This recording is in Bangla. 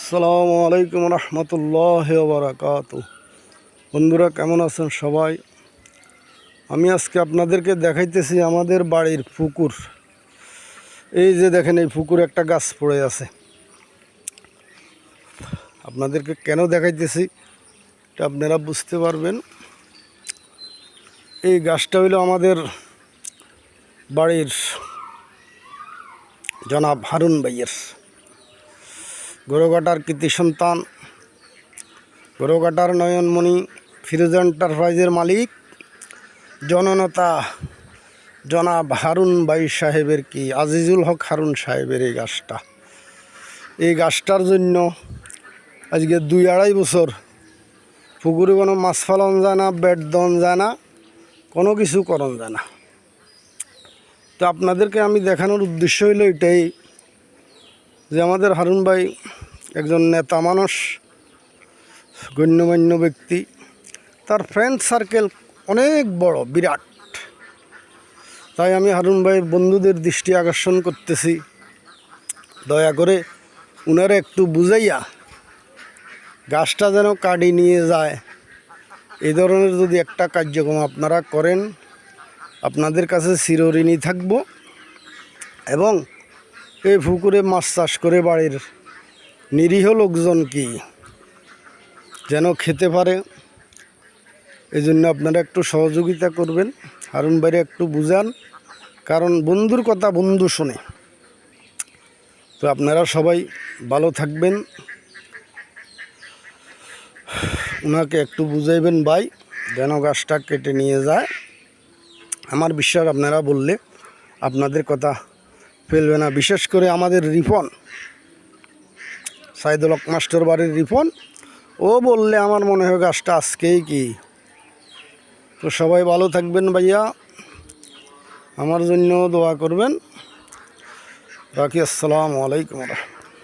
আসসালামু আলাইকুম রহমতুল্লাহ বারাকাতু। বন্ধুরা কেমন আছেন সবাই? আমি আজকে আপনাদেরকে দেখাইতেছি আমাদের বাড়ির পুকুর। এই যে দেখেন, এই পুকুরে একটা গাছ পড়ে আছে। আপনাদেরকে কেন দেখাইতেছি এটা আপনারা বুঝতে পারবেন। এই গাছটা হইল আমাদের বাড়ির জনাব হারুন ভাইয়ের গরুঘাটার কৃতি সন্তান, গরুঘাটার নয়নমণি ফিরোজ এন্টারপ্রাইজের মালিক জননেতা জনাব হারুন ভাই সাহেবের আজিজুল হক হারুন সাহেবের এই গাছটার জন্য আজকে 2-2.5 বছর পুকুরে কোনো মাছ ফেলান যায় না, বেড দন যায় না, কোনো কিছু করণ যায় না। তো আপনাদেরকে আমি দেখানোর উদ্দেশ্য হইল এটাই যে আমাদের হারুন ভাই একজন নেতা মানুষ, গণ্যমান্য ব্যক্তি। তার ফ্রেন্ড সার্কেল অনেক বড়, বিরাট। তাই আমি হারুন ভাইয়ের বন্ধুদের দৃষ্টি আকর্ষণ করতেছি, দয়া করে উনারা একটু বুঝাইয়া গাছটা যেন কাটি নিয়ে যায়। এই ধরনের যদি একটা কার্যক্রম আপনারা করেন, আপনাদের কাছে চিরঋণী থাকব। এবং এই পুকুরে মাছ চাষ করে বাড়ির নিরীহ লোকজন যেন খেতে পারে, এই জন্য আপনারা একটু সহযোগিতা করবেন। হারুন ভাইরে একটু বুঝান, কারণ বন্ধুর কথা বন্ধু শোনে। তো আপনারা সবাই ভালো থাকবেন, ওনাকে একটু বুঝাইবেন ভাই যেন গাছটা কেটে নিয়ে যায়। আমার বিশ্বাস আপনারা বললে আপনাদের কথা ফেলবে না। বিশেষ করে আমাদের রিপন, সাইদুল হক মাস্টার বাড়ির রিপন, ও বললে আমার মনে হয় গাছটা আজকেই তো সবাই ভালো থাকবেন ভাইয়া, আমার জন্য দোয়া করবেন। রাখি। আসসালামু আলাইকুম।